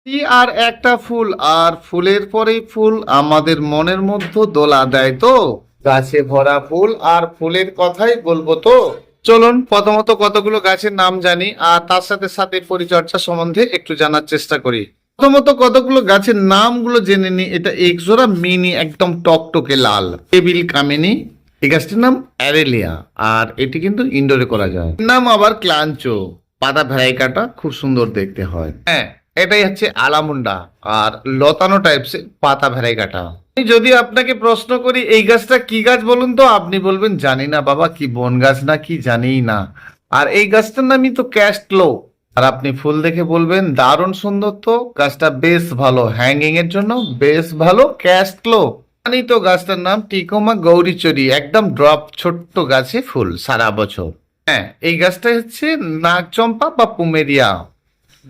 কি আর একটা ফুল, আর ফুলের পরেই ফুল আমাদের মনের মধ্যে দোলা দেয় তো। গাছে ভরা ফুল আর ফুলের কথাই বলবো তো। চলুন প্রথমত কতগুলো গাছের নাম জানি আর তার সাথে সাথে পরিচর্যা সম্বন্ধে একটু জানার চেষ্টা করি। প্রথমত কতগুলো গাছের নামগুলো জেনে নি। এটা একজোড়া মিনি একদম টকটকে লাল টেবিল কামিনী। এই গাছটির নাম অ্যারেলিয়া আর এটি কিন্তু ইনডোরে করা যায়। এর নাম আবার ক্লাঞ্চো, পাতা ভ্যারাইকাটা খুব সুন্দর দেখতে হয়। হ্যাঁ, এটাই হচ্ছে আলামুন্ডা আর লতানো টাইপসের পাতা ভ্যারাইকাটা। আমি যদি আপনাকে প্রশ্ন করি এই গাছটা কি গাছ বলুন তো, আপনি বলবেন জানি না বাবা, কি বন গাছ না কি জানিই না। আর এই গাছটার নামই তো ক্যাস্টলো। আর আপনি ফুল দেখে বলবেন দারুণ সুন্দর, তো গাছটা বেশ ভালো, হ্যাঙ্গিং এর জন্য বেশ ভালো ক্যাস্টলো। জানি তো গাছটার নাম টিকোমা গৌরীচুরি, একদম ড্রপ ছোট্ট গাছে ফুল সারা বছর। হ্যাঁ, এই গাছটা হচ্ছে নাগচম্পা বা পুমেরিয়া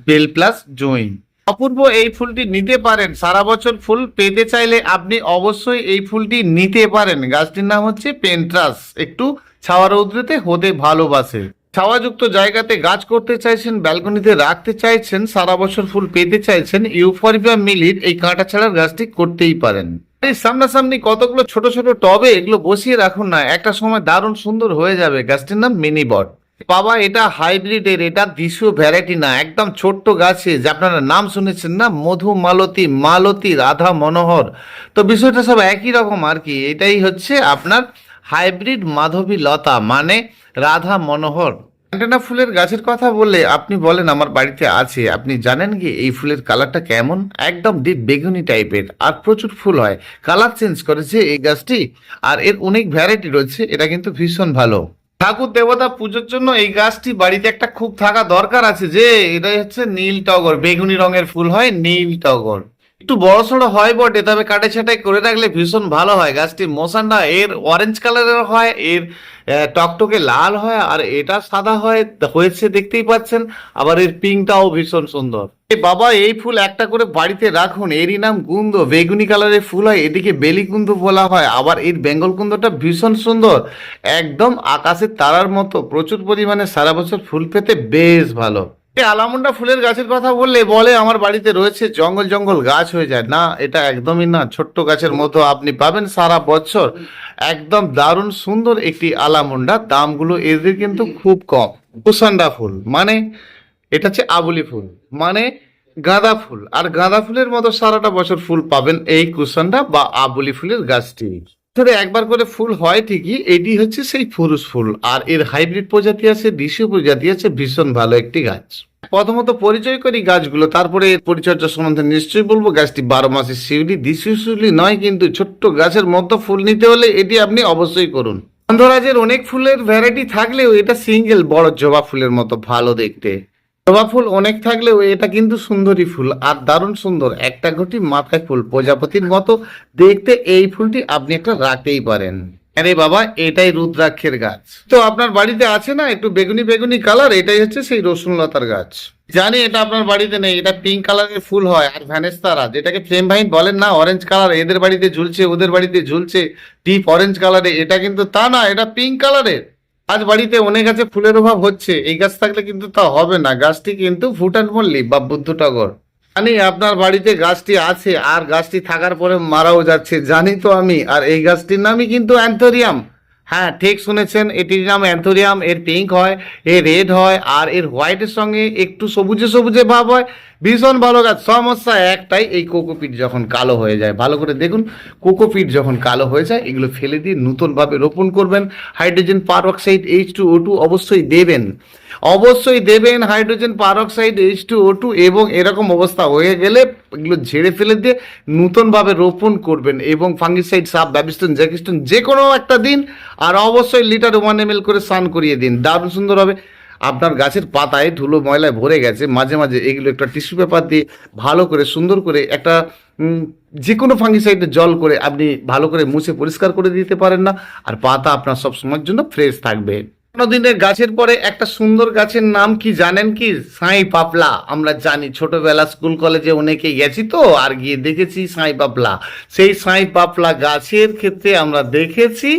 বেল প্লাস জুঁই। অপূর্ব এই ফুলটি নিতে পারেন, সারা বছর ফুল পেতে চাইলে আপনি অবশ্যই এই ফুলটি নিতে পারেন। গাছটির নাম হচ্ছে পেন্ট্রাস, একটু ছাওয়া রৌদ্রেতে হতে ভালোবাসে। ছাওয়াযুক্ত জায়গাতে গাছ করতে চাইছেন, ব্যালকনিতে রাখতে চাইছেন, সারা বছর ফুল পেতে চাইছেন, ইউফরবিয়া মিলির এই কাঁটা ছাড়ার গাছটি করতেই পারেন। এই সামনাসামনি কতগুলো ছোট ছোট টবে এগুলো বসিয়ে রাখুন না, একটা সময় দারুণ সুন্দর হয়ে যাবে। গাছটির নাম মিনি বট। বাবা, এটা হাইব্রিডের, এটা দেশীয় ভ্যারাইটি না, একদম ছোট্ট গাছে যে আপনারা নাম শুনেছেন না, মধু মালতী, মালতী, রাধা মনোহর, তো বিষয়টা সব একই রকম আর কি। এটাই হচ্ছে আপনার হাইব্রিড মাধবী লতা, মানে রাধা মনোহর। অ্যান্টেনা ফুলের গাছের কথা বললে আপনি বলেন আমার বাড়িতে আছে, আপনি জানেন কি এই ফুলের কালারটা কেমন? একদম ডিপ বেগুনি টাইপের আর প্রচুর ফুল হয়। কালার চেঞ্জ করেছে এই গাছটি আর এর অনেক ভ্যারাইটি রয়েছে, এটা কিন্তু ভীষণ ভালো। ঠাকুর দেবতা পুজোর জন্য এই গাছটি বাড়িতে একটা খুব থাকা দরকার আছে, যে এটাই হচ্ছে নীল টগর, বেগুনি রঙের ফুল হয় নীল টগর। একটু বড় সড়ো হয় বটে, তবে কাটে ছাটাই করে রাখলে ভীষণ ভালো হয়। গাছটি মোসান্ডা এর অরেঞ্জ কালারের হয়, এর টকটকে লাল হয় আর এটা সাদা হয় হয়েছে দেখতেই পাচ্ছেন। আবার এর পিঙ্কটাও ভীষণ সুন্দর। এ বাবা, এই ফুল একটা করে বাড়িতে রাখুন, এরই নাম কুন্দ। বেগুনি কালারের ফুল হয়, এদিকে বেলি কুন্দ বলা হয়। আবার এর বেঙ্গল কুন্দটা ভীষণ সুন্দর, একদম আকাশের তারার মতো, প্রচুর পরিমাণে সারা বছর ফুল পেতে বেশ ভালো। এই আলামুন্ডা ফুলের গাছের কথা বললে বলে আমার বাড়িতে রয়েছে জঙ্গল জঙ্গল গাছ হয়ে যায়, না এটা একদমই না। ছোট্ট গাছের মতো আপনি পাবেন সারা বছর, একদম দারুণ সুন্দর একটি আলামুন্ডা। দামগুলো এদের কিন্তু খুব কম। কুসান্ডা ফুল মানে এটা হচ্ছে আবুলি ফুল, মানে গাঁদা ফুল। আর গাঁদা ফুলের মতো সারাটা বছর ফুল পাবেন এই কুসান্ডা বা আবুলি ফুলের গাছটি। বছরে একবার করে ফুল হয় ঠিকই, এটি হচ্ছে সেই পুরুষ ফুল। আর এর হাইব্রিড প্রজাতি আছে, দেশীয় প্রজাতি আছে, ভীষণ ভালো একটি গাছ। প্রথমত পরিচয় করি গাছগুলো, তারপরে এর পরিচর্যা সম্বন্ধে নিশ্চয়ই বলবো। গাছটি 12 মাসের শিউলি, দেশীয় শিউলি নয় কিন্তু। ছোট্ট গাছের মতো ফুল নিতে হলে এটি আপনি অবশ্যই করুন। গন্ধরাজের অনেক ফুলের ভ্যারাইটি থাকলেও এটা সিঙ্গেল বড় জবা ফুলের মতো ভালো দেখতে। জবা ফুল অনেক থাকলেও এটা কিন্তু সুন্দরী ফুল আর দারুণ সুন্দর, একটা ঘটি মাথায় ফুল প্রজাপতির মতো দেখতে। এই ফুলটি আপনি একটা রাখতেই পারেন। আরে বাবা, এটাই রুদ্রাক্ষের গাছ। তো আপনার বাড়িতে আছে না একটু বেগুনি বেগুনি কালার, এটাই হচ্ছে সেই রসুন লতার গাছ। জানি এটা আপনার বাড়িতে নেই, এটা পিঙ্ক কালারের ফুল হয় আর ভ্যানেস্তারা যেটাকে ফ্লেম ভাইন বলেন না, অরেঞ্জ কালার, এদের বাড়িতে ঝুলছে ওদের বাড়িতে ঝুলছে ডিপ অরেঞ্জ কালারে। এটা কিন্তু তা না, এটা পিঙ্ক কালারের। আজ বাড়িতে অনেক গাছে ফুলের অভাব হচ্ছে, এই গাছ থাকলে কিন্তু তা হবে না। গাছটি কিন্তু ভুটান মল্লি বা বুদ্ধ টগর। জানি আপনার বাড়িতে গাছটি আছে আর গাছটি থাকার পরে মারাও যাচ্ছে, জানি তো আমি। আর এই গাছটির নামই কিন্তু অ্যান্থোরিয়াম। হ্যাঁ, ঠিক শুনেছেন, এটির নাম অ্যান্থোরিয়াম। এর পিঙ্ক হয়, এর রেড হয় আর এর হোয়াইটের সঙ্গে একটু সবুজে সবুজে ভাব হয়। ভীষণ ভালো গাছ। সমস্যা একটাই, এই কোকোপিট যখন কালো হয়ে যায়, ভালো করে দেখুন, কোকোপিট যখন কালো হয়ে যায় এগুলো ফেলে দিয়ে নতুনভাবে রোপণ করবেন। হাইড্রোজেন পারঅক্সাইড H2O2 অবশ্যই দেবেন, অবশ্যই দেবেন হাইড্রোজেন পারঅক্সাইড H2O2। এবং এরকম অবস্থা হয়ে গেলে এগুলো ঝেড়ে ফেলে দিয়ে নতুনভাবে রোপণ করবেন। এবং ফাঙ্গিসাইড, সাব, ব্যাবিস্টন, জ্যাকিস্টন যে কোনো একটা দিন। আর অবশ্যই লিটার 1 ml করে স্নান করিয়ে দিন, দারুণ সুন্দর হবে। আপনার গাছের পাতায় ধুলো ময়লায় ভরে গেছে, মাঝে মাঝে এগুলো একটা টিস্যু পেপার দিয়ে ভালো করে সুন্দর করে একটা যে কোনো ফাঙ্গিসাইডে জল করে আপনি ভালো করে মুছে পরিষ্কার করে দিতে পারেন না, আর পাতা আপনার সব সময়ের জন্য ফ্রেশ থাকবে। দিনের গাছের পরে একটা সুন্দর গাছের নাম কি জানেন কি? সাই পাপলা। আমরা জানি, ছোটবেলা স্কুল কলেজে অনেকে গেছি তো, আর গিয়ে দেখেছি সাই পাপলা। সেই সাই পাপলা গাছের ক্ষেত্রে আমরা দেখেছি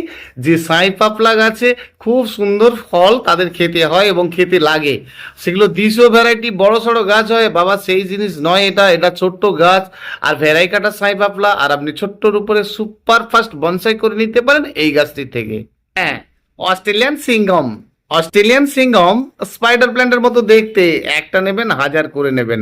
যে সাই পাপলা গাছে খুব সুন্দর ফল তাদের খেতে হয় এবং খেতে লাগে। সেগুলো দেশীয় ভ্যারাইটি বড় সড়ো গাছ হয় বাবা, সেই জিনিস নয়। এটা এটা ছোট্ট গাছ, আর ভ্যারাইকাটা সাই পাপলা, আর আপনি ছোট্টর উপরে সুপার ফাস্ট বনসাই করে নিতে পারেন এই গাছটি থেকে। হ্যাঁ, Australian Singham. Australian Singham spider প্ল্যান্টের মতো দেখতে, একটা নেবেন হাজার করে নেবেন।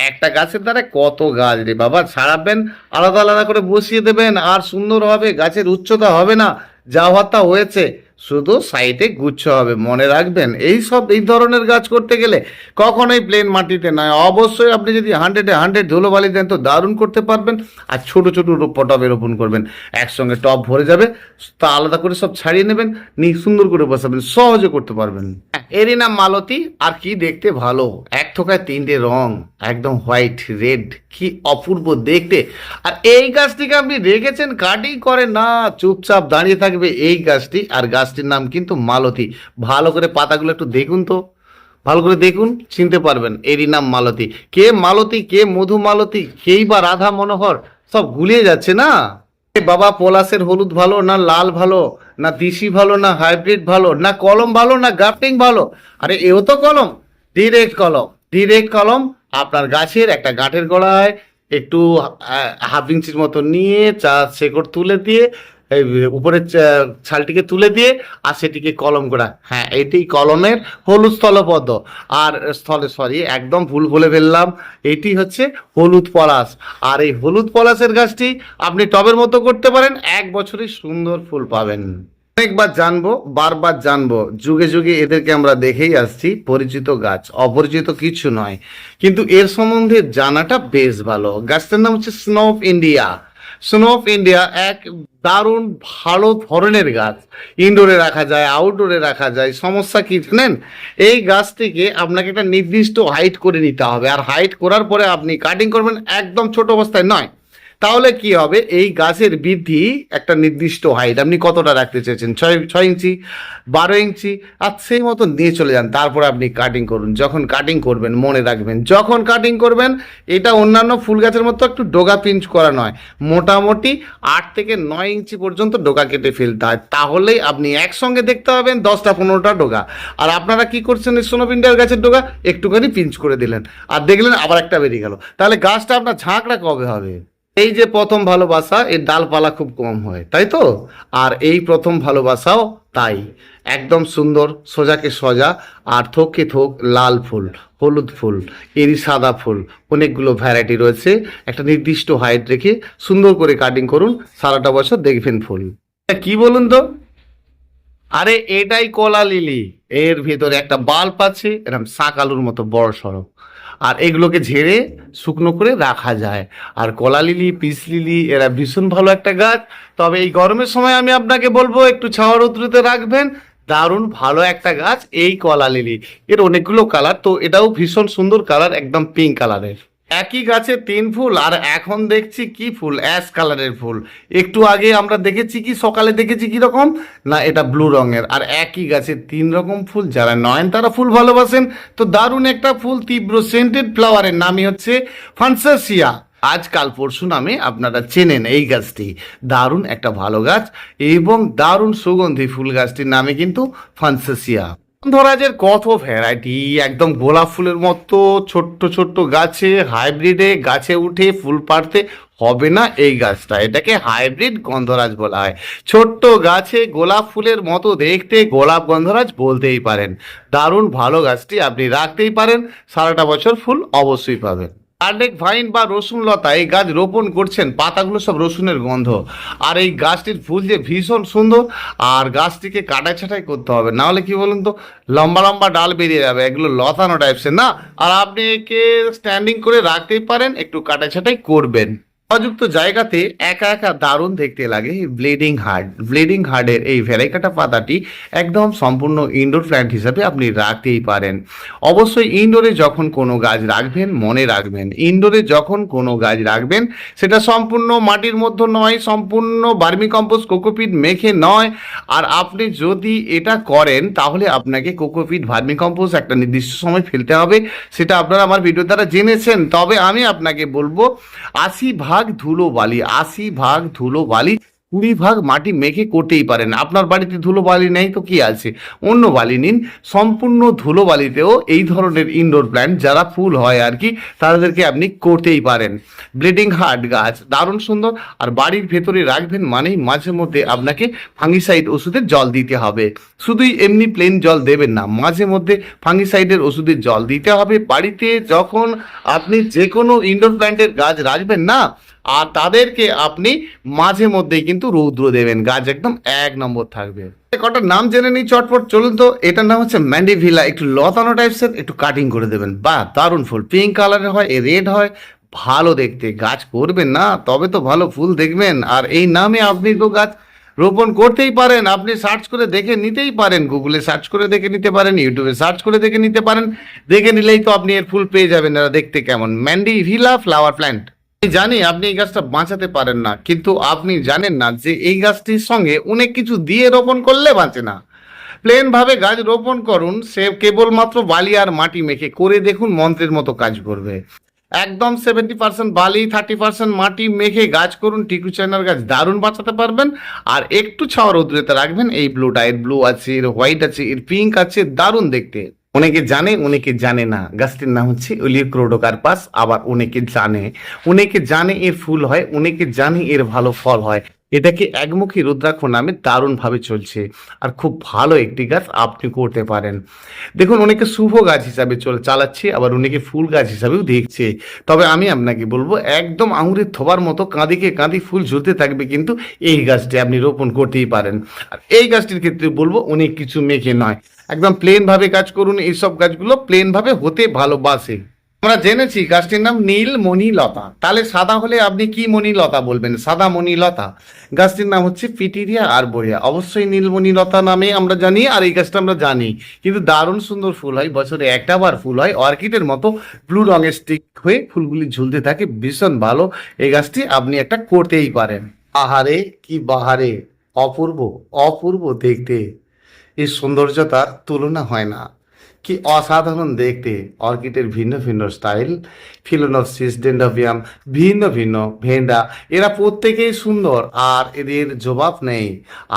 একটা গাছের দ্বারা কত গাছ রে বাবা, ছাড়াবেন আলাদা আলাদা করে বসিয়ে দেবেন, আর সুন্দর হবে, গাছের উচ্চতা হবে না, যা হওয়ার তা হয়েছে, শুধু সাইডে গুচ্ছ হবে। মনে রাখবেন এই ধরনের গাছ করতে গেলে কখনোই প্লেন মাটিতে নয়, অবশ্যই আপনি যদি 100-এ 100 ধুলোবালি দেন তো দারুণ করতে পারবেন। আর ছোট ছোট টবে রোপণ করবেন, একসঙ্গে টব ভরে যাবে, তা আলাদা করে সব ছাড়িয়ে নেবেন, নিয়ে সুন্দর করে বসাবেন, সহজে করতে পারবেন। এরই নাম মালতী। আর কি দেখতে ভালো, এক থোকায় 3টে রং, একদম হোয়াইট রেড, কি অপূর্ব দেখতে। আর এই গাছটিকে আপনি রেখেছেন, কাটিং করে না, চুপচাপ দাঁড়িয়ে থাকবে এই গাছটি। আর গাছটির নাম কিন্তু মালতী। ভালো করে পাতাগুলো একটু দেখুন তো, ভালো করে দেখুন, চিনতে পারবেন এরই নাম মালতী। কে মালতী, কে মধুমালতী, কেই বা রাধা মনোহর, সব গুলিয়ে যাচ্ছে না। এ বাবা, পলাশের হলুদ ভালো না লাল ভালো, না দেশি ভালো না হাইব্রিড ভালো, না কলম ভালো না গ্রাফটিং ভালো? আরে এও তো কলম, ডিরেক্ট কলম। ডিরেক্ট কলম আপনার গাছের একটা গাঁটের গোড়ায় একটু 1/2 ইঞ্চির মতো নিয়ে শেকড় তুলে দিয়ে, এই উপরের ছালটিকে তুলে দিয়ে, আর সেটিকে কলম করা। হ্যাঁ, এটি কলমের হলুদ স্থলপদ্ম। আর একদম ভুল বলে ফেললাম, এটি হচ্ছে হলুদ পলাশ। আর এই হলুদ পলাশের গাছটি আপনি টবের মতো করতে পারেন, 1 বছরই সুন্দর ফুল পাবেন। অনেকবার জানবো, বারবার জানবো, যুগে যুগে এদেরকে আমরা দেখেই আসছি, পরিচিত গাছ, অপরিচিত কিছু নয়। কিন্তু এর সম্বন্ধে জানাটা বেশ ভালো। গাছটার নাম হচ্ছে snow of India. Snow of India এক দারুণ ভালো ধরনের গাছ, ইনডোরে রাখা যায়, আউটডোরে রাখা যায়। সমস্যা কি জানেন, এই গাছটিকে আপনাকে একটা নির্দিষ্ট হাইট করে নিতে হবে, আর হাইট করার পরে আপনি কাটিং করবেন, একদম ছোট অবস্থায় নয়। তাহলে কি হবে, এই গাছের বৃদ্ধি একটা নির্দিষ্ট হাইট, আপনি কতটা রাখতে চেয়েছেন, 6 ইঞ্চি, 12 ইঞ্চি, আর সেই মতো নিয়ে চলে যান। তারপরে আপনি কাটিং করুন। যখন কাটিং করবেন মনে রাখবেন, যখন কাটিং করবেন, এটা অন্যান্য ফুল গাছের মতো একটু ডোগা পিঞ্চ করা নয়, মোটামুটি 8 থেকে 9 ইঞ্চি পর্যন্ত ডোগা কেটে ফেলতে হয়। তাহলেই আপনি একসঙ্গে দেখতে পাবেন 10-15টা ডোগা। আর আপনারা কি করছেন, সোনোপিন্ডার গাছের ডোগা একটুখানি পিঞ্চ করে দিলেন, আর দেখলেন আবার একটা বেরিয়ে গেল। তাহলে গাছটা আপনার ঝাঁকড়া কবে হবে? এই যে প্রথম ভালোবাসা, এর ডালপালা খুব কম হয়, তাই তো? আর এই প্রথম ভালোবাসাও তাই, একদম সুন্দর, সোজাকে সোজা, আর থোককে থোক লাল ফুল, হলুদ ফুল, এরই সাদা ফুল, অনেকগুলো ভ্যারাইটি রয়েছে। একটা নির্দিষ্ট হাইট রেখে সুন্দর করে কাটিং করুন, সারাটা বছর দেখবেন ফুল। কি বলুন তো? আরে এটাই কলা লিলি। এর ভিতরে একটা বাল্ব আছে, এরকম শাক আলুর মতো বড় সড়ো, আর এগুলোকে ঝেড়ে শুকনো করে রাখা যায়। আর কলা লিলি, পিস লিলি, এরা ভীষণ ভালো একটা গাছ। তবে এই গরমের সময় আমি আপনাকে বলবো একটু ছাওয়া রৌদ্রতে রাখবেন। দারুণ ভালো একটা গাছ এই কলা লিলি। এর অনেকগুলো কালার, তো এটাও ভীষণ সুন্দর কালার, একদম পিঙ্ক কালারের। একই গাছে 3 ফুল, আর এখন দেখছি কি ফুল, অ্যাশ কালারের ফুল। একটু আগে আমরা দেখেছি কি, সকালে দেখেছি কি রকম, না এটা ব্লু রঙের। আর একই গাছে 3 রকম ফুল। যারা নয়নতারা ফুল ভালোবাসেন, তো দারুণ একটা ফুল, তীব্র সেন্টেড ফ্লাওয়ারের নামই হচ্ছে ফান্সাসিয়া। আজকাল পরশু নামে আপনারা চেনেন এই গাছটি। দারুণ একটা ভালো গাছ এবং দারুণ সুগন্ধি ফুল। গাছটির নামে কিন্তু ফান্সাসিয়া। গন্ধরাজের কত ভ্যারাইটি, একদম গোলাপ ফুলের মতো ছোট্ট ছোট্ট গাছে, হাইব্রিডে গাছে উঠে ফুল পাড়তে হবে না এই গাছটা, এটাকে হাইব্রিড গন্ধরাজ বলা হয়। ছোট্ট গাছে গোলাপ ফুলের মতো দেখতে, গোলাপ গন্ধরাজ বলতেই পারেন। দারুণ ভালো গাছটি, আপনি রাখতেই পারেন, সারাটা বছর ফুল অবশ্যই পাবেন। গার্লিক ভাইন বা রসুন লতা, এই গাছ রোপণ করছেন, পাতাগুলো সব রসুনের গন্ধ। আর এই গাছটির ফুল যে ভীষণ সুন্দর, আর গাছটিকে কাটাই ছাঁটাই করতে হবে, না হলে কি বলুন তো, লম্বা লম্বা ডাল বেরিয়ে যাবে, এগুলো লতানো টাইপসের না। আর আপনি একে স্ট্যান্ডিং করে রাখতেই পারেন, একটু কাটাই ছাঁটাই করবেন। অযুক্ত জায়গাতে একা একা দারুণ দেখতে লাগে ব্লিডিং হার্টের এই ভেরাইকাটা পাতাটি একদম সম্পূর্ণ ইনডোর প্ল্যান্ট হিসাবে আপনি রাখতেই পারেন। অবশ্যই ইনডোরে যখন কোনো গাছ রাখবেন মনে রাখবেন, ইনডোরে যখন কোনো গাছ রাখবেন সেটা সম্পূর্ণ মাটির মধ্যে নয়, সম্পূর্ণ ভার্মি কম্পোস্ট কোকোপিট মেখে নয়। আর আপনি যদি এটা করেন তাহলে আপনাকে কোকোপিট ভার্মি কম্পোস্ট একটা নির্দিষ্ট সময় ফেলতে হবে, সেটা আপনারা আমার ভিডিও দ্বারা জেনেছেন। তবে আমি আপনাকে বলবো 80 ভাগ ধুলো বালি, 80 ভাগ ধুলো বালি, 20 ভাগ মাটি মেখে করতেই পারেন। আপনার বাড়িতে ধুলো বালি নেই তো কি আছে, অন্য বালি নিন। সম্পূর্ণ ধুলো বালিতেও এই ধরনের ইনডোর প্ল্যান্ট যারা ফুল হয় আর কি, তাদেরকে আপনি করতেই পারেন। ব্লিডিং হার্ট গাছ দারুণ সুন্দর। আর বাড়ির ভেতরে রাখবেন মানেই মাঝে মধ্যে আপনাকে ফাঙ্গিসাইড ওষুধের জল দিতে হবে। শুধুই এমনি প্লেন জল দেবেন না, মাঝে মধ্যে ফাঙ্গিসাইডের ওষুধের জল দিতে হবে। বাড়িতে যখন আপনি যে কোনো ইনডোর প্ল্যান্টের গাছ রাখবেন না, আর তাদেরকে আপনি মাঝে মধ্যেই কিন্তু রৌদ্র দেবেন, গাছ একদম 1 নম্বর থাকবে। কটার নাম জেনে নিই চটপট, চলুন তো। এটার নাম হচ্ছে ম্যান্ডিভিলা, একটু লতানো টাইপসের, একটু কাটিং করে দেবেন। বাহ, দারুণ ফুল, পিঙ্ক কালারের হয়, রেড হয়, ভালো দেখতে। গাছ করবেন না তবে তো ভালো ফুল দেখবেন। আর এই নামে আপনি তো গাছ রোপণ করতেই পারেন। আপনি সার্চ করে দেখে নিতেই পারেন, গুগলে সার্চ করে দেখে নিতে পারেন, ইউটিউবে সার্চ করে দেখে নিতে পারেন। দেখে নিলেই তো আপনি এর ফুল পেয়ে যাবেন। এরা দেখতে কেমন, ম্যান্ডিভিলা ফ্লাওয়ার প্ল্যান্ট। আমি জানি আপনি এই গাছটা বাঁচাতে পারেন না, কিন্তু আপনি জানেন না যে এই গাছটির সঙ্গে অনেক কিছু দিয়ে রোপণ করলে বাঁচে না। প্লেন ভাবে গাছ রোপণ করুন, সে কেবলমাত্র বালি আর মাটি মেখে করে দেখুন, মন্ত্রের মতো কাজ করবে। একদম 70% বালি 30% মাটি মেখে গাছ করুন, টিকু চায়নার গাছ দারুণ বাঁচাতে পারবেন। আর একটু ছাওয়া রোদ্রেতে রাখবেন। এই ব্লুটা, এর ব্লু আছে, এর হোয়াইট আছে, এর পিঙ্ক আছে, দারুণ দেখতে। অনেকে জানে অনেকে জানে না, গাছটির নাম হচ্ছে ওলিওক্রোডোকার্পাস। আবার অনেকে জানে এর ফুল হয়, অনেকে জানে এর ভালো ফল হয়। এটাকে একমুখী রুদ্রাক্ষ নামে দারুণভাবে চলছে, আর খুব ভালো একটি গাছ আপনি করতে পারেন। দেখুন, অনেকে শুভ গাছ হিসাবে চালাচ্ছে, আবার অনেকে ফুল গাছ হিসাবেও দেখছে। তবে আমি আপনাকে বলবো, একদম আঙুরের থোবার মতো কাঁদিকে কাঁদি ফুল ঝুলতে থাকবে, কিন্তু এই গাছটি আপনি রোপণ করতেই পারেন। আর এই গাছটির ক্ষেত্রে বলবো অনেক কিছু মেখে নয়, একদম প্লেন ভাবে কাজ করুন। এইসব গাছগুলো প্লেন ভাবে হতে ভালোবাসে। আমরা জেনেছি গাছটির নাম নীলমণি লতা। তাহলে সাদা হলে আপনি কি মণি লতা বলবেন? সাদা মণি লতা। গাছটির নাম হচ্ছে পিটিরিয়া আরবোরিয়া। অবশ্যই নীলমণি লতা নামে আমরা জানি, আর এই গাছটা আমরা জানি। কিন্তু দারুণ সুন্দর ফুল হয়, বছরে একটা বার ফুল হয়, অর্কিডের মতো ব্লু রঙের স্টিক হয়ে ফুলগুলি ঝুলতে থাকে, ভীষণ ভালো। এই গাছটি আপনি একটা করতেই পারেন। আহারে কি বাহারে, অপূর্ব অপূর্ব দেখতে। এই সৌন্দর্যতার তুলনা হয় না। কি অসাধারণ দেখতে। অর্কিডের ভিন্ন ভিন্ন স্টাইল, ফিলোনোপসিস, ডেন্ড্রোবিয়াম, ভিন্ন ভিন্ন ভেন্ডা, এরা প্রত্যেকেই সুন্দর, আর এদের জবাব নেই।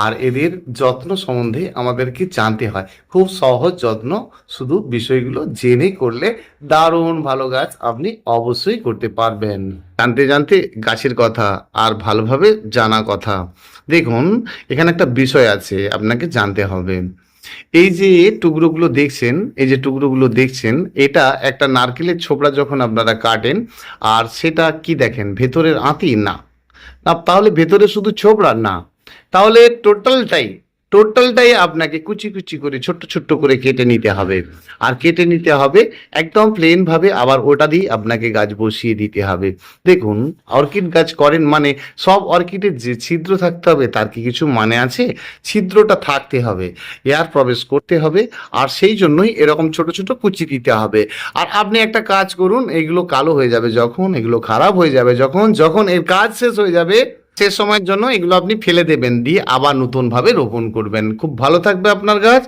আর এদের যত্ন সম্বন্ধে আমাদেরকে জানতে হয়। খুব সহজ যত্ন, শুধু বিষয়গুলো জেনে করলে দারুণ ভালো গাছ আপনি অবশ্যই করতে পারবেন। জানতে জানতে গাছের কথা আর ভালোভাবে জানা কথা। দেখুন, এখানে একটা বিষয় আছে, আপনাকে জানতে হবে। এই যে টুকরোগুলো দেখছেন, এই যে টুকরোগুলো দেখছেন, এটা একটা নারকেলের ছোবড়া যখন আপনারা কাটেন, আর সেটা কি দেখেন, ভেতরের আঁতি না, না তাহলে ভেতরে শুধু ছোবড়া না, তাহলে টোটালটাই আপনাকে কুচি কুচি করে ছোট্ট ছোট্ট করে কেটে নিতে হবে। আর কেটে নিতে হবে একদম প্লেন ভাবে, আবার ওটা দিয়ে আপনাকে গাছ বসিয়ে দিতে হবে। দেখুন, অর্কিড গাছ করেন মানে সব অর্কিডের যে ছিদ্র থাকতে হবে তার কি কিছু মানে আছে? ছিদ্রটা থাকতে হবে, এয়ার প্রবেশ করতে হবে, আর সেই জন্যই এরকম ছোট ছোট কুচি দিতে হবে। আর আপনি একটা কাজ করুন, এগুলো কালো হয়ে যাবে যখন, এগুলো খারাপ হয়ে যাবে যখন, যখন এর কাজ শেষ হয়ে যাবে, সে সময়ের জন্য এগুলো আপনি ফেলে দেবেন, দিয়ে আবার নতুনভাবে রোপণ করবেন। খুব ভালো থাকবে আপনার গাছ।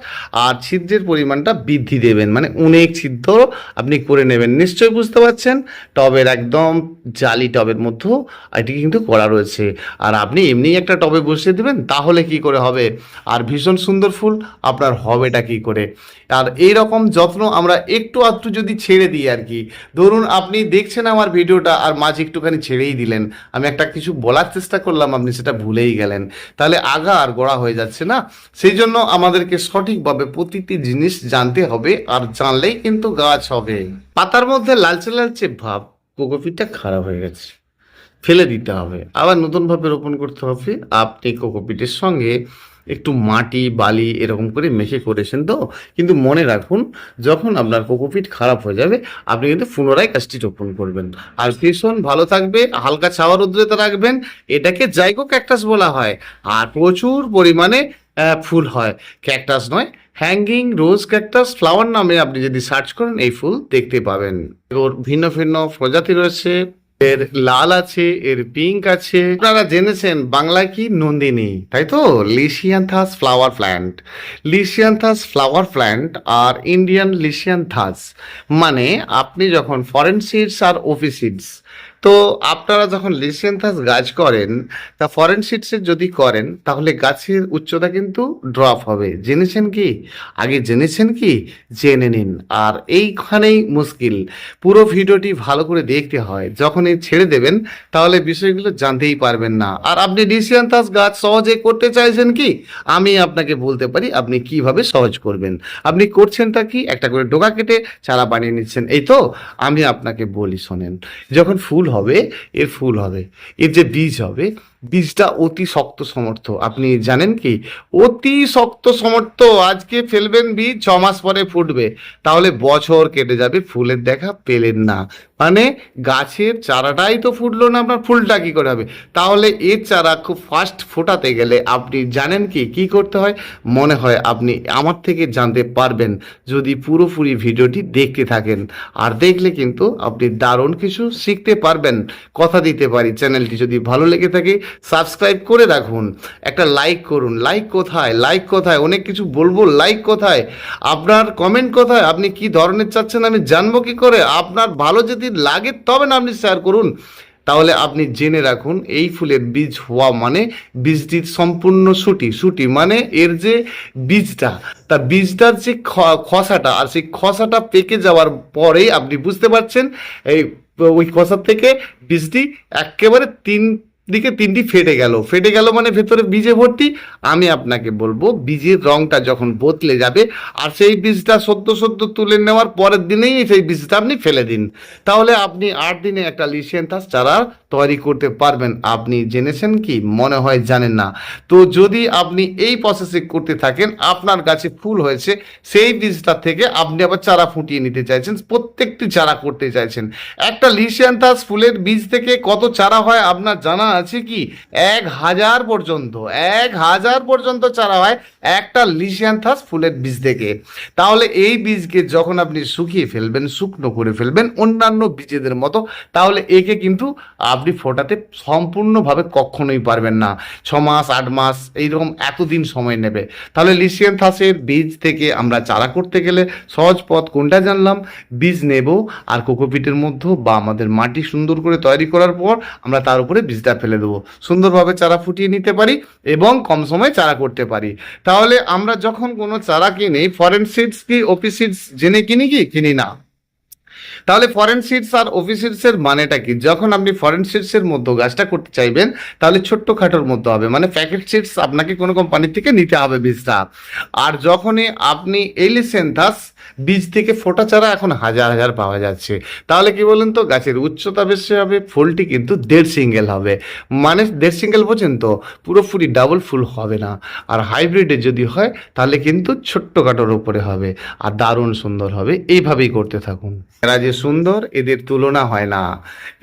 আর ছিদ্রের পরিমাণটা বৃদ্ধি দেবেন, মানে অনেক ছিদ্র আপনি করে নেবেন। নিশ্চয়ই বুঝতে পারছেন। টবের একদম জালি টবের মধ্যেও এটি কিন্তু করা রয়েছে। আর আপনি এমনি একটা টবে বসিয়ে দেবেন, তাহলে কি করে হবে? আর ভীষণ সুন্দর ফুল আপনার হবেটা কি করে? আর এই রকম যত্ন আমরা একটু আধটু যদি ছেড়ে দিই আর কি, ধরুন আপনি দেখছেন আমার ভিডিওটা আর মাঝে একটুখানি ছেড়েই দিলেন, আমি একটা কিছু বলার চেষ্টা করলাম, আপনি সেটা ভুলেই গেলেন, তাহলে আগা আর গোড়া হয়ে যাচ্ছে না। সেই জন্য আমাদেরকে সঠিকভাবে প্রতিটি জিনিস জানতে হবে, আর জানলেই কিন্তু গাছ হবে। পাতার মধ্যে লালচে লালচে ভাব, কোকোপিটটা খারাপ হয়ে গেছে, ফেলে দিতে হবে, আবার নতুনভাবে রোপণ করতে হবে। আপনি কোকোপিটের সঙ্গে একটু মাটি বালি এরকম করে মেখে করেছেন তো, কিন্তু মনে রাখুন যখন আপনার কোকোপিট খারাপ হয়ে যাবে আপনি কিন্তু পুনরায় গাছটি রোপণ করবেন। আর ভীষণ ভালো থাকবে, হালকা ছাওয়া রোদ্রেতে রাখবেন। এটাকে জাইগো ক্যাকটাস বলা হয়, আর প্রচুর পরিমাণে ফুল হয়। ক্যাকটাস নয়, হ্যাঙ্গিং রোজ ক্যাকটাস ফ্লাওয়ার নামে আপনি যদি সার্চ করেন এই ফুল দেখতে পাবেন। ওর ভিন্ন ভিন্ন প্রজাতি রয়েছে, এর লাল আছে, এর পিঙ্ক আছে। আপনারা জেনেছেন বাংলায় কি নন্দিনী, তাই তো? লিশিয়ান্থাস ফ্লাওয়ার প্ল্যান্ট, লিশিয়ান্থাস ফ্লাওয়ার প্ল্যান্ট আর ইন্ডিয়ান লিশিয়ান্থাস। মানে আপনি যখন ফরেন সিডস আর অফিস সিডস, তো আপনারা যখন লিশিয়ান্থাস গাছ করেন তা ফরেন সিডসের যদি করেন তাহলে গাছের উচ্চতা কিন্তু ড্রপ হবে। জেনেছেন কি? আগে জেনেছেন কি? জেনে নিন। আর এইখানেই মুশকিল, পুরো ভিডিওটি ভালো করে দেখতে হয়, যখনই ছেড়ে দেবেন তাহলে বিষয়গুলো জানতেই পারবেন না। আর আপনি লিশিয়ান্থাস গাছ সহজে করতে চাইছেন কি? আমি আপনাকে বলতে পারি আপনি কিভাবে সহজ করবেন। আপনি করছেনটা কি? একটা করে ডোকা কেটে চারা বানিয়ে নিচ্ছেন, এই তো। আমি আপনাকে বলি শোনেন, যখন ফুল হবে, এর ফুল হবে, এর যে বীজ হবে, বীজটা অতি শক্ত সমর্থ। আপনি জানেন কি? অতি শক্ত সমর্থ। আজকে ফেলবেন বীজ, 6 মাস পরে ফুটবে, তাহলে বছর কেটে যাবে ফুলের দেখা পেলেন না। মানে গাছের চারাটাই তো ফুটলো না, আপনার ফুলটা কি করে হবে? তাহলে এর চারা খুব ফাস্ট ফোটাতে গেলে আপনি জানেন কি কি করতে হয়? মনে হয় আপনি আমার থেকে জানতে পারবেন যদি পুরোপুরি ভিডিওটি দেখতে থাকেন। আর দেখলে কিন্তু আপনি দারুণ কিছু শিখতে পারবেন। কথা দিতে পারি, চ্যানেলটি যদি ভালো লেগে থাকে সাবস্ক্রাইব করে রাখুন, একটা লাইক করুন। লাইক কোথায়? লাইক কোথায়? অনেক কিছু বলবো, লাইক কোথায়? আপনার কমেন্ট কোথায়? আপনি কি ধরনের চাচ্ছেন আমি জানবো কি করে? আপনার ভালো যদি লাগে তবে না আপনি শেয়ার করুন। তাহলে আপনি জেনে রাখুন এই ফুলের বীজ হওয়া মানে বীজটির সম্পূর্ণ সুটি, সুটি মানে এর যে বীজটা, তা বীজটার যে খসাটা, আর সেই খসাটা পেকে যাওয়ার পরেই আপনি বুঝতে পারছেন এই ওই খসার থেকে বীজটি একেবারে দিকে 3টি ফেটে গেল। ফেটে গেল মানে ভেতরে বীজে ভর্তি। আমি আপনাকে বলবো বীজের রংটা যখন বদলে যাবে আর সেই বীজটা সদ্য সদ্য তুলে নেওয়ার পরের দিনেই সেই বীজটা আপনি ফেলে দিন, তাহলে আপনি 8 দিনে একটা লিশিয়ান্থাস চারা তৈরি করতে পারবেন। আপনি জেনেছেন কি? মনে হয় জানেন না। তো যদি আপনি এই প্রসেসে করতে থাকেন, আপনার গাছে ফুল হয়েছে, সেই বীজটা থেকে আপনি আবার চারা ফুটিয়ে নিতে চাইছেন, প্রত্যেকটি চারা করতে চাইছেন। একটা লিশিয়ান্থাস ফুলের বীজ থেকে কত চারা হয় আপনার জানা আছে কি? 1000 পর্যন্ত, 1000 পর্যন্ত চারা হয় একটা লিশিয়ান্থাস ফুলের বীজ থেকে। তাহলে এই বীজকে যখন আপনি শুকিয়ে ফেলবেন, শুকনো করে ফেলবেন অন্যান্য বীজেদের মতো, তাহলে একে কিন্তু আপনি ফোটাতে সম্পূর্ণভাবে কখনোই পারবেন না। 6 মাস 8 মাস এইরকম এতদিন সময় নেবে। তাহলে লিশিয়ান্থাসের বীজ থেকে আমরা চারা করতে গেলে সহজ পথ কোনটা জানলাম? বীজ নেব আর কোকোপিটের মধ্যে বা আমাদের মাটি সুন্দর করে তৈরি করার পর আমরা তার উপরে বীজটা ফেলে দেবো, সুন্দরভাবে চারা ফুটিয়ে নিতে পারি এবং কম সময়ে চারা করতে পারি। তাহলে আমরা যখন কোনো চারা কিনি, ফরেন সিডস কি অফিস সিডস জেনে কিনি কি কিনি না? তাহলে ফরেন সিডস আর অফিস সিডসের মানেটা কি? যখন আপনি ফরেন সিডসের মধ্যে গাছটা করতে চাইবেন তাহলে ছোট্ট খাটোর মধ্যে হবে, মানে প্যাকেট সিডস আপনাকে কোনো কোম্পানি থেকে নিতে হবে বীজটা। আর যখনই আপনি এলিসেন্থাস বীজ থেকে ফোটা চারা এখন হাজার হাজার পাওয়া যাচ্ছে, তাহলে কি বলেন তো? গাছের উচ্চতা বেশি হবে, ফুলটি কিন্তু 1.5 সিঙ্গেল হবে। মানে 1.5 সিঙ্গেল বোঝেন তো? পুরোপুরি ডাবল ফুল হবে না। আর হাইব্রিডে যদি হয় তাহলে কিন্তু ছোট্ট খাটোর উপরে হবে আর দারুণ সুন্দর হবে। এইভাবেই করতে থাকুন। এরা যে সুন্দর, এদের তুলনা হয় না।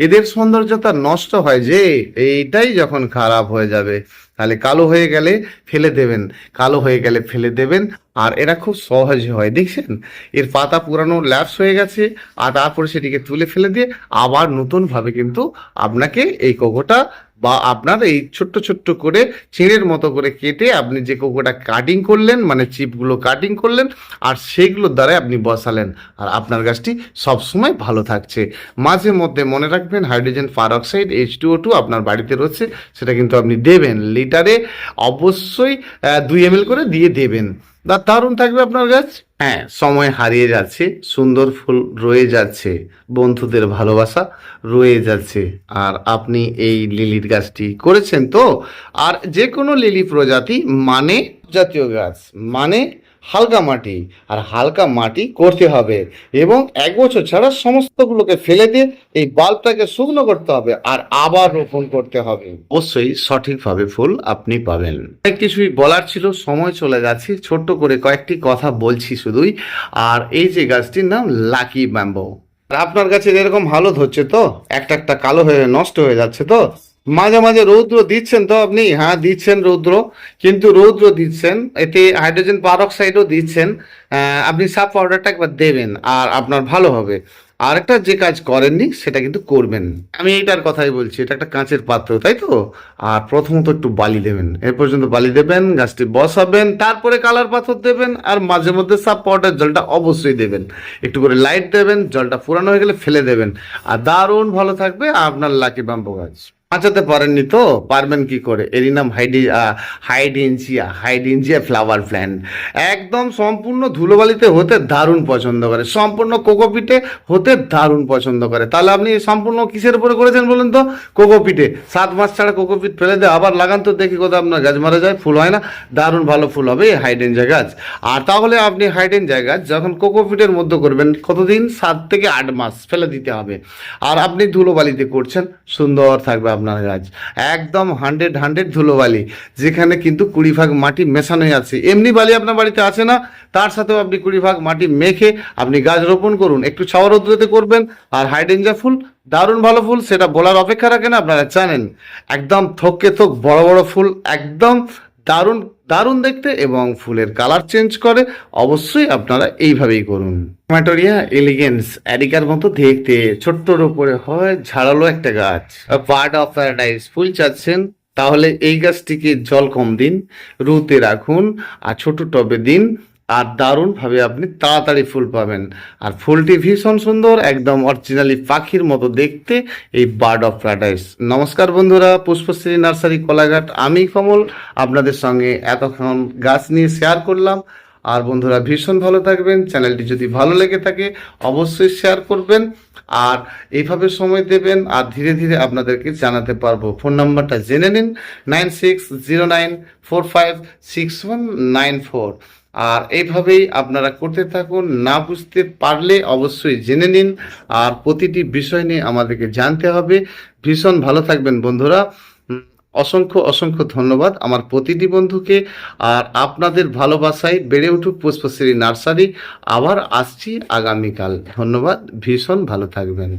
এদের সৌন্দর্যতা নষ্ট হয় যে এইটাই যখন খারাপ হয়ে যাবে, তাহলে কালো হয়ে গেলে ফেলে দেবেন, কালো হয়ে গেলে ফেলে দেবেন। আর এরা খুব সহজে হয়, দেখছেন এর পাতা পুরানো ল্যাপস হয়ে গেছে আর তারপরে সেটিকে তুলে ফেলে দিয়ে আবার নতুনভাবে কিন্তু আপনাকে এই কোকোটা বা আপনার এই ছোট্ট ছোট্ট করে চিঁড়ের মতো করে কেটে আপনি যে কোকোটা কাটিং করলেন, মানে চিপগুলো কাটিং করলেন আর সেইগুলোর দ্বারাই আপনি বসালেন, আর আপনার গাছটি সবসময় ভালো থাকছে। মাঝে মধ্যে মনে রাখবেন হাইড্রোজেন পারঅক্সাইড H2O2 আপনার বাড়িতে রয়েছে, সেটা কিন্তু আপনি দেবেন লিটারে অবশ্যই 2 ml করে দিয়ে দেবেন। দারুণ থাকবে আপনার গাছ। হ্যাঁ, সময় হারিয়ে যাচ্ছে, সুন্দর ফুল রয়ে যাচ্ছে, বন্ধুদের ভালোবাসা রয়ে যাচ্ছে। আর আপনি এই লিলির গাছটি করেছেন তো? আর যে কোনো লিলি প্রজাতি মানে জাতীয় গাছ মানে হালকা মাটি, আর হালকা মাটি করতে হবে এবং 1 বছর ছাড়া সমস্তগুলোকে ফেলে দিয়ে এই বাল্বটাকে শুকনো করতে হবে আর আবার রোপণ করতে হবে। অবশ্যই সঠিকভাবে ফুল আপনি পাবেন। অনেক কিছুই বলার ছিল, সময় চলে যাচ্ছে, ছোট্ট করে কয়েকটি কথা বলছি শুধুই। আর এই যে গাছটির নাম লাকি ব্যাম্বো। আর আপনার কাছে এরকম হালত হচ্ছে তো, একটা একটা কালো হয়ে নষ্ট হয়ে যাচ্ছে তো, মাঝে মাঝে রৌদ্র দিচ্ছেন তো আপনি? হ্যাঁ দিচ্ছেন রৌদ্র, কিন্তু রৌদ্র দিচ্ছেন এতে হাইড্রোজেন পারঅক্সাইডও দিচ্ছেন। আপনি সাব পাউডারটা একবার দেবেন আর আপনার ভালো হবে। আর একটা যে কাজ করেননি সেটা কিন্তু করবেন। আমি এইটার কথাই বলছি, এটা একটা কাঁচের পাত্র তাই তো। আর প্রথমত একটু বালি দেবেন, এর পর্যন্ত বালি দেবেন, গাছটি বসাবেন, তারপরে কালার পাথর দেবেন, আর মাঝে মধ্যে সাব পাউডার জলটা অবশ্যই দেবেন। একটু করে লাইট দেবেন, জলটা ফুরানো হয়ে গেলে ফেলে দেবেন, আর দারুণ ভালো থাকবে আপনার লাকি ব্যাম্বো গাছ। বাঁচাতে পারেননি তো পারবেন কি করে? এরই নাম হাইডেনজিয়া ফ্লাওয়ার প্ল্যান্ট। একদম সম্পূর্ণ ধুলোবালিতে হতে দারুণ পছন্দ করে, সম্পূর্ণ কোকোপিটে হতে দারুণ পছন্দ করে। তাহলে আপনি সম্পূর্ণ কিসের উপরে করেছেন বলুন তো? কোকোপিটে। 7 মাস ছাড়া কোকোপিট ফেলে দিয়ে আবার লাগান তো দেখি কোথাও আপনার গাছ মারা যায়, ফুল হয় না। দারুণ ভালো ফুল হবে এই হাইডেনজিয়া গাছ। আর তাহলে আপনি হাইডেনজিয়া গাছ যখন কোকোপিটের মধ্যে করবেন, কতদিন? 7 থেকে 8 মাস ফেলে দিতে হবে। আর আপনি ধুলোবালিতে করছেন, সুন্দর থাকবে আপনার গাছ। একদম 100 ধুলোবালি, যেখানে কিন্তু 20 ভাগ মাটি মেশানোই আছে। এমনি বালি আপনার বাড়িতে আছে না, তার সাথেও আপনি 20 ভাগ মাটি মেখে আপনি গাছ রোপণ করুন। একটু ছাওয়া রোদ্রুতে করবেন। আর হাইডেনজিয়া ফুল দারুণ ভালো ফুল, সেটা বলার অপেক্ষা রাখে না, আপনারা জানেন। একদম থোককে থোক বড় বড় ফুল, একদম দারুণ দারুণ দেখতে, এবং ফুলের কালার চেঞ্জ করে। অবশ্যই আপনারা এইভাবেই করুন। টমেটোরিয়া এলিগেন্স অ্যাডিকার মতো দেখতে, ছোট্টর উপরে হয় ঝাড়ালো একটা গাছ। বার্ড অফ প্যারাডাইস ফুল চাচ্ছেন, তাহলে এই গাছটিকে জল কম দিন, রুতে রাখুন, আর ছোট টবে দিন, আর দারুণভাবে আপনি তাড়াতাড়ি ফুল পাবেন। আর ফুলটি ভীষণ সুন্দর, একদম অরিজিনালি পাখির মতো দেখতে, এই বার্ড অফ প্যারাডাইস। নমস্কার বন্ধুরা, পুষ্পশ্রী নার্সারি কোলাঘাট, আমি কমল আপনাদের সঙ্গে এতক্ষণ গাছ নিয়ে শেয়ার করলাম। আর বন্ধুরা ভীষণ ভালো থাকবেন। চ্যানেলটি যদি ভালো লেগে থাকে অবশ্যই শেয়ার করবেন, আর এইভাবে সময় দেবেন, আর ধীরে ধীরে আপনাদেরকে জানাতে পারবো। ফোন নাম্বারটা জেনে নিন, 9609456194। আর এইভাবেই আপনারা করতে থাকুন। না বুঝতে পারলে অবশ্যই জেনে নিন, আর প্রতিটি বিষয় নিয়ে আমাদেরকে জানতে হবে। ভীষণ ভালো থাকবেন বন্ধুরা। অসংখ্য অসংখ্য ধন্যবাদ আমার প্রতিটি বন্ধুকে। আর আপনাদের ভালোবাসায় বেড়ে উঠুক পুষ্পশ্রী নার্সারি। আবার আসছি আগামীকাল। ধন্যবাদ, ভীষণ ভালো থাকবেন।